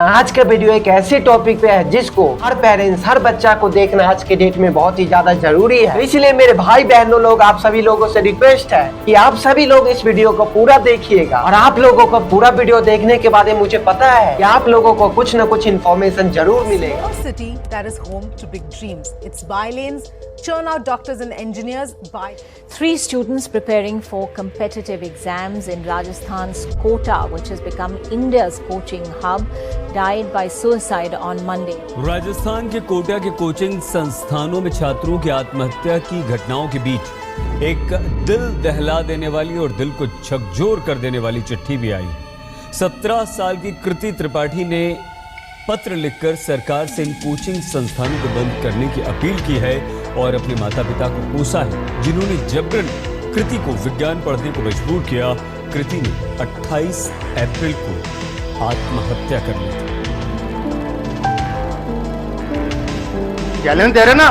आज का वीडियो एक ऐसे टॉपिक पे है जिसको हर पेरेंट्स हर बच्चा को देखना आज के डेट में बहुत ही ज्यादा जरूरी है। इसलिए मेरे भाई बहनों लोग आप सभी लोगों से रिक्वेस्ट है कि आप सभी लोग इस वीडियो को पूरा देखिएगा और आप लोगों को पूरा वीडियो देखने के बाद मुझे पता है कि आप लोगों को कुछ न कुछ इन्फॉर्मेशन जरूर मिलेगा। City that is home to big dreams. Its by-lanes churn out doctors and engineers by 3 students preparing for competitive exams in Rajasthan's Kota, which has become India's coaching hub, died by suicide on Monday. Rajasthan के कोटा के coaching संस्थानों में छात्रों की आत्महत्या की घटनाओं के बीच एक दिल दहला देने वाली और दिल को झकझोर कर देने वाली चिट्ठी भी आई। 17 साल की कृति त्रिपाठी ने पत्र लिखकर सरकार से इन कोचिंग संस्थानों को बंद करने की अपील की है और अपने माता पिता को कोसा है जिन्होंने जबरन कृति को विज्ञान पढ़ने को मजबूर किया। कृति ने 28 अप्रैल को आत्महत्या कर ली थी। चैलेंज दे रहे ना,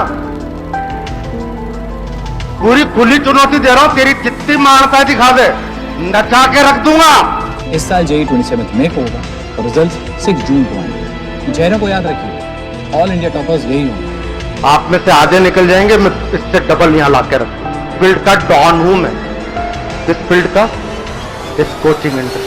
पूरी खुली चुनौती दे रहा हूं, तेरी जितनी मानता दिखा दे, नचा के रख दूंगा। इस साल JEE 27 मई को होगा और रिजल्ट 6 जून को आएंगे। चेहरों को याद रखिए, ऑल इंडिया टॉपर्स यही होंगे। आप में से आधे निकल जाएंगे, मैं इससे डबल यहाँ ला के रखूंगा। फील्ड का डॉन हूं मैं, इस फील्ड का, इस कोचिंग इंडस्ट्री।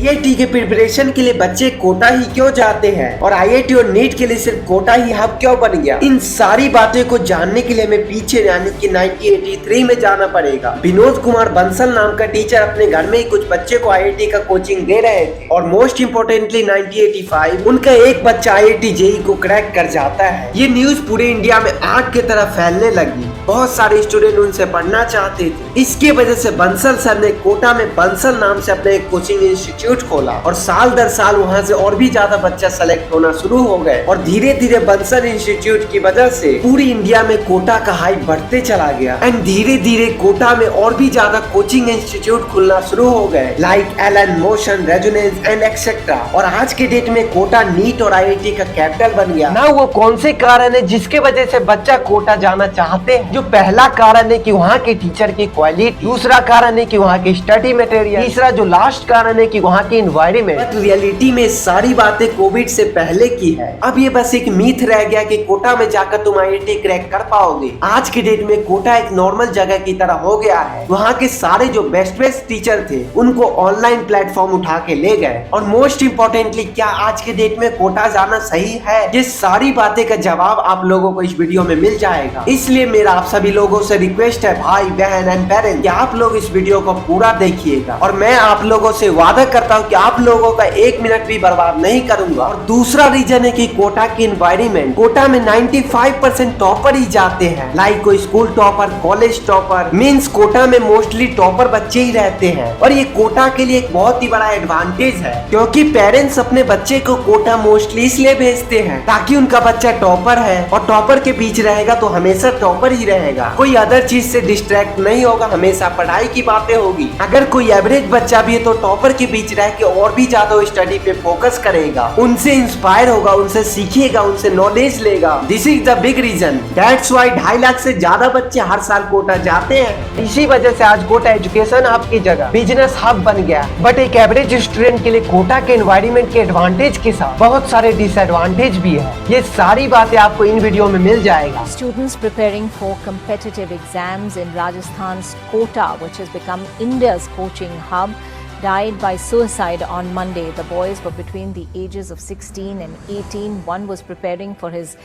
IIT के प्रिपरेशन के लिए बच्चे कोटा ही क्यों जाते हैं और IIT और नीट के लिए सिर्फ कोटा ही हब क्यों बन गया, इन सारी बातें को जानने के लिए हमें पीछे यानी कि 1983 में जाना पड़ेगा। विनोद कुमार बंसल नाम का टीचर अपने घर में ही कुछ बच्चे को IIT का कोचिंग दे रहे थे और मोस्ट इम्पोर्टेंटली 1985 उनका एक बच्चा IIT JEE को क्रैक कर जाता है। ये न्यूज पूरे इंडिया में आग की तरह फैलने लगी। बहुत सारे स्टूडेंट उनसे पढ़ना चाहते थे। इसके वजह से बंसल सर ने कोटा में बंसल नाम से अपने एक कोचिंग इंस्टीट्यूट खोला और साल दर साल वहाँ से और भी ज्यादा बच्चा सेलेक्ट होना शुरू हो गए और धीरे धीरे बंसल इंस्टीट्यूट की वजह से पूरी इंडिया में कोटा का हाइप बढ़ते चला गया एंड धीरे धीरे कोटा में और भी ज्यादा कोचिंग इंस्टीट्यूट खुलना शुरू हो गए like Allen, Motion, Resonance and etcetera. और आज के डेट में कोटा नीट और IIT का कैपिटल बन गया। ना वो कौन से कारण है जिसके वजह से बच्चा कोटा जाना चाहते हैं। जो पहला कारण है कि वहाँ के टीचर की क्वालिटी, दूसरा कारण है कि वहाँ की स्टडी मटेरियल, तीसरा जो लास्ट कारण है कि वहाँ की एनवायरनमेंट। बट रियलिटी में सारी बातें कोविड से पहले की है। अब ये बस एक मीथ रह गया कि कोटा में जाकर तुम IIT क्रैक कर पाओगे। आज के डेट में कोटा एक नॉर्मल जगह की तरह हो गया है। वहाँ के सारे जो बेस्ट टीचर थे उनको ऑनलाइन प्लेटफॉर्म उठा के ले गए और मोस्ट इम्पोर्टेंटली क्या आज के डेट में कोटा जाना सही है, ये सारी बातें का जवाब आप लोगों को इस वीडियो में मिल जाएगा। इसलिए मेरा आप सभी लोगों से रिक्वेस्ट है भाई बहन एंड पेरेंट्स कि आप लोग इस वीडियो को पूरा देखिएगा और मैं आप लोगों से वादा करता हूँ कि आप लोगों का 1 मिनट भी बर्बाद नहीं करूंगा। और दूसरा रीजन है कि कोटा की एनवायरनमेंट, कोटा में 95% टॉपर ही जाते हैं लाइक कोई school topper, college topper, means Kota में मोस्टली टॉपर बच्चे ही रहते हैं और ये कोटा के लिए एक बहुत ही बड़ा एडवांटेज है क्योंकि पेरेंट्स अपने बच्चे को कोटा मोस्टली इसलिए भेजते हैं ताकि उनका बच्चा टॉपर है और टॉपर के बीच रहेगा तो हमेशा टॉपर ही रहेगा, कोई अदर चीज से डिस्ट्रैक्ट नहीं होगा, हमेशा पढ़ाई की बातें होगी। अगर कोई एवरेज बच्चा भी है तो टॉपर के बीच रह के और भी ज्यादा स्टडी पे फोकस करेगा, उनसे इंस्पायर होगा, उनसे सीखेगा, उनसे नॉलेज लेगा। This is the big reason, that's why 2.5 lakh से ज्यादा बच्चे हर साल कोटा जाते हैं। इसी वजह से आज कोटा एजुकेशन हब की जगह बिजनेस हब बन गया। बट एक एवरेज स्टूडेंट के लिए कोटा के एनवायरनमेंट के एडवांटेज के साथ बहुत सारे डिसएडवांटेज भी है। ये सारी बातें आपको इन वीडियो में मिल जाएगा। Students preparing for competitive exams in Rajasthan's Kota, which has become India's coaching hub, died by suicide on Monday. The boys were between the ages of 16 and 18. One was preparing for his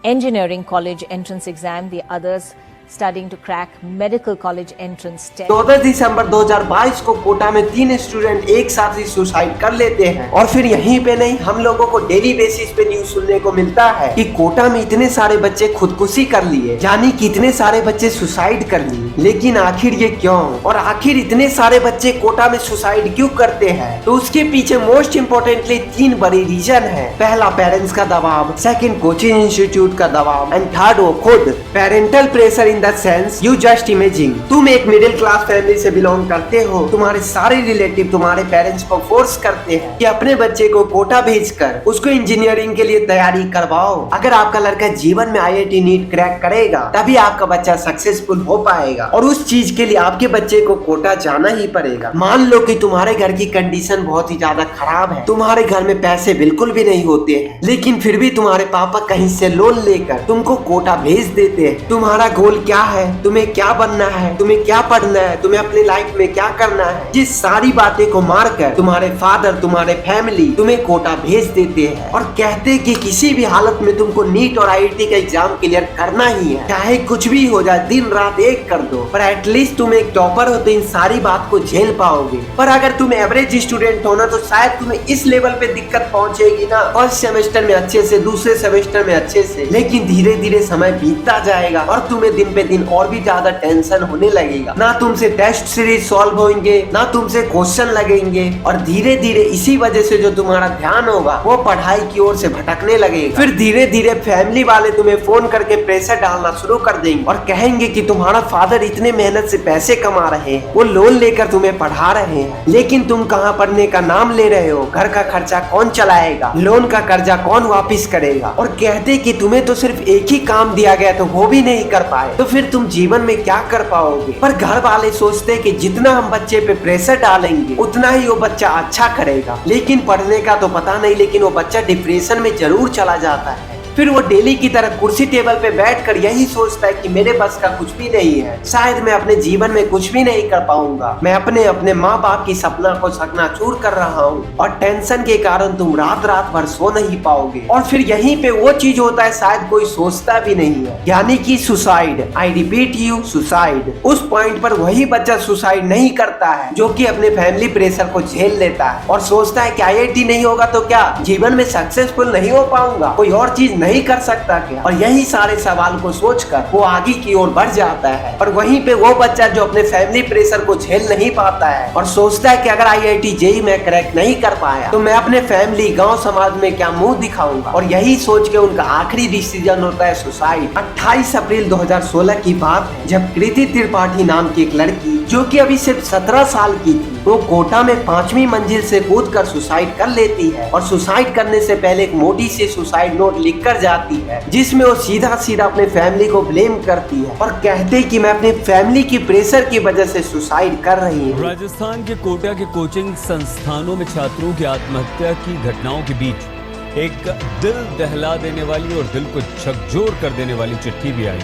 engineering college entrance exam, the others studying to crack medical college entrance test. 14 दिसंबर 2022 को कोटा में 3 student एक साथ ही suicide कर लेते हैं और फिर यहीं पे नहीं, हम लोगों को डेली बेसिस पे न्यूज सुनने को मिलता है कि कोटा में इतने सारे बच्चे खुदकुशी कर लिए, यानी कि इतने सारे बच्चे सुसाइड कर लिए। लेकिन आखिर ये क्यों और आखिर इतने सारे बच्चे कोटा में सुसाइड क्यों करते हैं, तो उसके पीछे मोस्ट इम्पोर्टेंटली 3 बड़ी रीजन है। पहला पेरेंट्स का दबाव, सेकंड कोचिंग इंस्टीट्यूट का दबाव एंड थर्ड वो खुद parental pressure. In the sense you just imagine, तुम एक मिडिल क्लास फैमिली से बिलोंग करते हो, तुम्हारे सारे रिलेटिव तुम्हारे पेरेंट्स को फोर्स करते हैं कि अपने बच्चे को कोटा भेजकर उसको इंजीनियरिंग के लिए तैयारी करवाओ। अगर आपका लड़का जीवन में IIT नीट क्रैक करेगा तभी आपका बच्चा सक्सेसफुल हो पाएगा, और उस चीज के लिए आपके बच्चे को कोटा जाना ही पड़ेगा। मान लो कि तुम्हारे घर की कंडीशन बहुत ही ज्यादा खराब है, तुम्हारे घर में पैसे बिल्कुल भी नहीं होते हैं, लेकिन फिर भी तुम्हारे पापा कहीं से लोन लेकर तुमको कोटा भेज देते हैं। तुम्हारा गोल क्या है, तुम्हें क्या बनना है, तुम्हें क्या पढ़ना है, तुम्हें अपनी लाइफ में क्या करना है, जिस सारी बातें को मारकर तुम्हारे फादर, तुम्हारे फैमिली तुम्हें कोटा भेज देते हैं और कहते हैं कि किसी भी हालत में तुमको नीट और IIT का एग्जाम क्लियर करना ही है, चाहे कुछ भी हो जाए, दिन रात एक कर दो, पर एटलीस्ट तुम एक टॉपर हो तो इन सारी बात को झेल पाओगे। पर अगर तुम एवरेज स्टूडेंट हो ना तो शायद तुम्हें इस लेवल पे दिक्कत पहुंचेगी ना, फर्स्ट सेमेस्टर में अच्छे से, दूसरे सेमेस्टर में अच्छे से, लेकिन धीरे धीरे समय बीतता जाएगा और तुम्हें दिन पे दिन और भी ज्यादा टेंशन होने लगेगा। ना तुमसे टेस्ट सीरीज सॉल्व होंगे, ना तुमसे क्वेश्चन लगेंगे, और धीरे धीरे इसी वजह से जो तुम्हारा ध्यान होगा वो पढ़ाई की ओर से भटकने लगेगा। फिर धीरे धीरे फैमिली वाले तुम्हें फोन करके प्रेशर डालना शुरू कर देंगे और कहेंगे कि तुम्हारा फादर इतने मेहनत से पैसे कमा रहे हैं, वो लोन लेकर तुम्हें पढ़ा रहे हैं, लेकिन तुम कहाँ पढ़ने का नाम ले रहे हो, घर का खर्चा कौन चलाएगा, लोन का कर्जा कौन वापिस करेगा, और कहते कि तुम्हें तो सिर्फ एक ही काम दिया गया तो वो भी नहीं कर पाए, तो फिर तुम जीवन में क्या कर पाओगे। पर घर वाले सोचते कि जितना हम बच्चे पे प्रेशर डालेंगे उतना ही वो बच्चा अच्छा करेगा, लेकिन पढ़ने का तो पता नहीं, लेकिन वो बच्चा डिप्रेशन में जरूर चला जाता है। फिर वो डेली की तरह कुर्सी टेबल पे बैठकर यही सोचता है कि मेरे बस का कुछ भी नहीं है, शायद मैं अपने जीवन में कुछ भी नहीं कर पाऊंगा, मैं अपने माँ बाप की सपना को चकनाचूर कर रहा हूँ, और टेंशन के कारण तुम रात रात भर सो नहीं पाओगे। और फिर यहीं पे वो चीज होता है शायद कोई सोचता भी नहीं है, यानी कि suicide. I repeat you, suicide. उस पॉइंट पर वही बच्चा सुसाइड नहीं करता है जो कि अपने फैमिली प्रेशर को झेल लेता है और सोचता है कि IIT नहीं होगा तो क्या जीवन में सक्सेसफुल नहीं हो पाऊंगा, कोई और चीज नहीं कर सकता क्या, और यही सारे सवाल को सोचकर वो आगे की ओर बढ़ जाता है। और वहीं पे वो बच्चा जो अपने फैमिली प्रेशर को झेल नहीं पाता है और सोचता है कि अगर IIT JEE में क्रैक नहीं कर पाया तो मैं अपने फैमिली, गांव, समाज में क्या मुंह दिखाऊंगा, और यही सोच के उनका आखिरी डिसीजन होता है सुसाइड। 28 अप्रैल 2016 की बात है जब कृति त्रिपाठी नाम की एक लड़की जो कि अभी सिर्फ 17 साल की थी, वो कोटा में 5वीं मंजिल से कूदकर सुसाइड कर लेती है, और सुसाइड करने से पहले एक मोटी सी सुसाइड नोट लिख कर जाती है जिसमें वो सीधा सीधा अपने फैमिली को ब्लेम करती है और कहते कि मैं अपनी फैमिली की प्रेशर की वजह से सुसाइड कर रही हूँ। राजस्थान के कोटा के कोचिंग संस्थानों में छात्रों की आत्महत्या की घटनाओं के बीच एक दिल दहला देने वाली और दिल को झकझोर कर देने वाली चिट्ठी भी आई।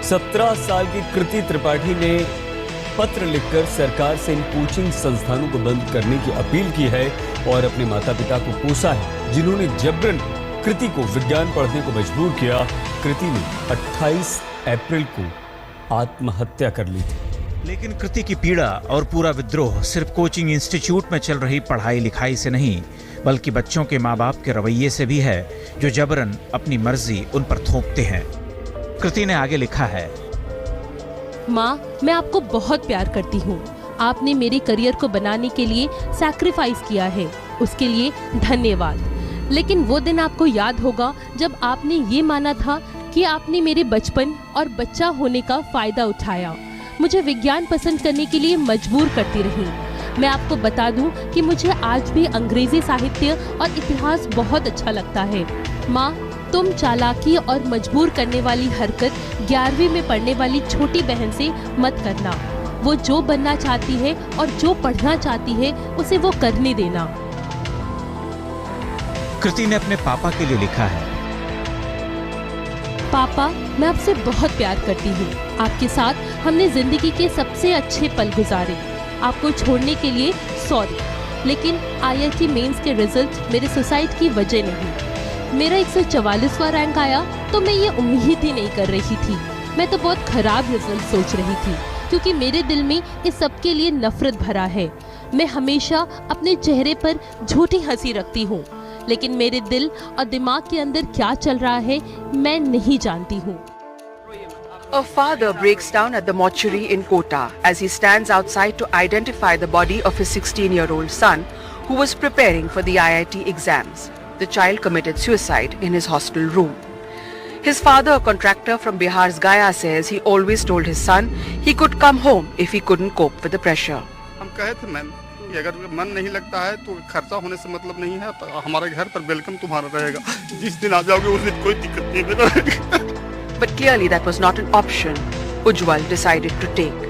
17 साल की कृति त्रिपाठी ने पत्र लिखकर सरकार से इन कोचिंग संस्थानों को बंद करने की अपील की है और अपने माता पिता को कोसा है जिन्होंने जबरन कृति को विज्ञान पढ़ने को मजबूर किया। कृति ने 28 अप्रैल को आत्महत्या कर ली थी। लेकिन कृति की पीड़ा और पूरा विद्रोह सिर्फ कोचिंग इंस्टीट्यूट में चल रही पढ़ाई लिखाई से नहीं, बल्कि बच्चों के माँ बाप के रवैये से भी है जो जबरन अपनी मर्जी उन पर थोपते हैं। कृति ने आगे लिखा है, माँ, मैं आपको बहुत प्यार करती हूँ। आपने मेरे करियर को बनाने के लिए सैक्रिफाइस किया है, उसके लिए धन्यवाद। लेकिन वो दिन आपको याद होगा जब आपने ये माना था कि आपने मेरे बचपन और बच्चा होने का फायदा उठाया, मुझे विज्ञान पसंद करने के लिए मजबूर करती रही। मैं आपको बता दूं कि मुझे आज भी अंग्रेजी साहित्य और इतिहास बहुत अच्छा लगता है। माँ, तुम चालाकी और मजबूर करने वाली हरकत 11वीं में पढ़ने वाली छोटी बहन से मत करना। वो जो बनना चाहती है और जो पढ़ना चाहती है उसे वो करने देना। कृति ने अपने पापा के लिए लिखा है, पापा, मैं आपसे बहुत प्यार करती हूँ। आपके साथ हमने जिंदगी के सबसे अच्छे पल गुजारे। आपको छोड़ने के लिए सॉरी, लेकिन IIT मेंस के रिजल्ट मेरे सुसाइड की वजह नहीं। मेरा 144वां रैंक आया तो मैं ये उम्मीद ही नहीं कर रही थी। मैं तो बहुत खराब रिजल्ट सोच रही थी क्योंकि मेरे दिल में इस सब के लिए नफरत भरा है। मैं हमेशा अपने चेहरे पर झूठी हंसी रखती हूँ, लेकिन मेरे दिल और दिमाग के अंदर क्या चल रहा है मैं नहीं जानती हूँ। A father breaks down at the mortuary in Kota as he stands outside to identify the body of his 16-year-old son who was preparing for the IIT exams. The child committed suicide in his hostel room. His father, a contractor from Bihar's Gaya, says he always told his son he could come home if he couldn't cope with the pressure. हम कहे थे ma'am कि अगर मन नहीं लगता है तो खर्चा होने से मतलब नहीं है, तो हमारे घर पर वेलकम तुम्हारा रहेगा, जिस दिन आ जाओगे उस दिन कोई दिक्कत नहीं है। But clearly that was not an option Ujjwal decided to take.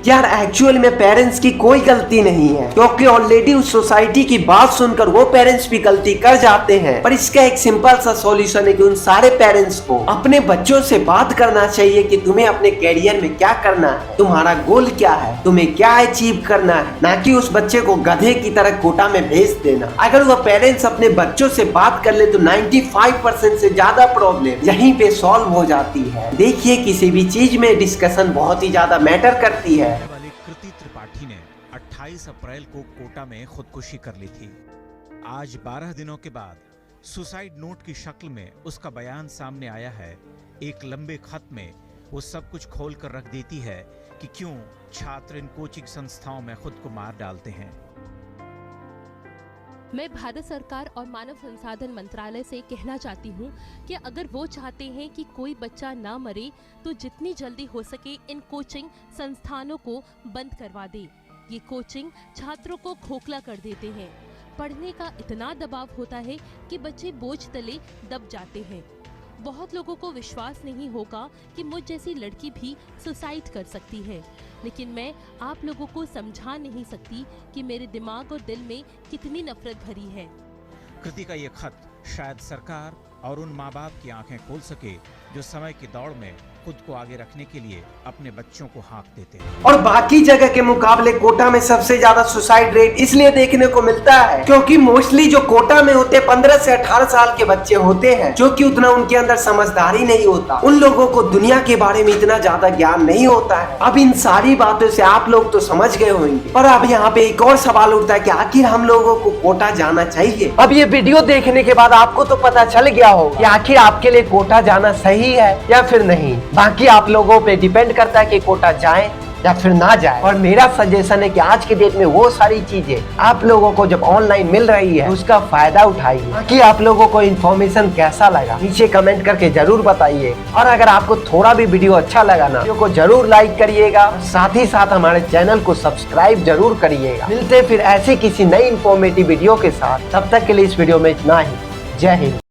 यार एक्चुअल में पेरेंट्स की कोई गलती नहीं है, क्योंकि ऑलरेडी उस सोसाइटी की बात सुनकर वो पेरेंट्स भी गलती कर जाते हैं। पर इसका एक सिंपल सा सॉल्यूशन है कि उन सारे पेरेंट्स को अपने बच्चों से बात करना चाहिए कि तुम्हें अपने कैरियर में क्या करना है, तुम्हारा गोल क्या है, तुम्हें क्या अचीव करना है, ना कि उस बच्चे को गधे की तरह कोटा में भेज देना। अगर वह पेरेंट्स अपने बच्चों से बात कर ले तो 95% से ज्यादा प्रॉब्लम यहीं पे सॉल्व हो जाती है। देखिए किसी भी चीज में डिस्कशन बहुत ही ज्यादा मैटर करती है। वाली कृति त्रिपाठी ने 28 अप्रैल को कोटा में खुदकुशी कर ली थी। आज 12 दिनों के बाद सुसाइड नोट की शक्ल में उसका बयान सामने आया है। एक लंबे खत में वो सब कुछ खोल कर रख देती है कि क्यों छात्र इन कोचिंग संस्थाओं में खुद को मार डालते हैं। मैं भारत सरकार और मानव संसाधन मंत्रालय से कहना चाहती हूँ कि अगर वो चाहते हैं कि कोई बच्चा ना मरे तो जितनी जल्दी हो सके इन कोचिंग संस्थानों को बंद करवा दे। ये कोचिंग छात्रों को खोखला कर देते हैं। पढ़ने का इतना दबाव होता है कि बच्चे बोझ तले दब जाते हैं। बहुत लोगों को विश्वास नहीं होगा कि मुझ जैसी लड़की भी सुसाइड कर सकती है, लेकिन मैं आप लोगों को समझा नहीं सकती कि मेरे दिमाग और दिल में कितनी नफरत भरी है। कृति का ये खत शायद सरकार और उन माँ बाप की आंखें खोल सके जो समय की दौड़ में खुद को आगे रखने के लिए अपने बच्चों को हाँक देते हैं। और बाकी जगह के मुकाबले कोटा में सबसे ज्यादा सुसाइड रेट इसलिए देखने को मिलता है क्योंकि मोस्टली जो कोटा में होते 15 से 18 साल के बच्चे होते हैं, जो कि उतना उनके अंदर समझदारी नहीं होता। उन लोगों को दुनिया के बारे में इतना ज्यादा ज्ञान नहीं होता है। अब इन सारी बातों से आप लोग तो समझ गए होंगे, पर अब यहाँ पे एक और सवाल उठता है कि आखिर हम लोगों को कोटा जाना चाहिए। अब ये वीडियो देखने के बाद आपको तो पता चल गया होगा कि आखिर आपके लिए कोटा जाना सही है या फिर नहीं। बाकी आप लोगों पे डिपेंड करता है कि कोटा जाए या फिर ना जाए। और मेरा सजेशन है कि आज के डेट में वो सारी चीजें आप लोगों को जब ऑनलाइन मिल रही है उसका फायदा उठाइए। बाकी आप लोगों को इन्फॉर्मेशन कैसा लगा नीचे कमेंट करके जरूर बताइए। और अगर आपको थोड़ा भी वीडियो अच्छा लगा ना, वीडियो को जरूर लाइक करिएगा, साथ ही साथ हमारे चैनल को सब्सक्राइब जरूर करिएगा। मिलते फिर ऐसे किसी नई इन्फॉर्मेटिव वीडियो के साथ, तब तक के लिए इस वीडियो में इतना ही। जय हिंद।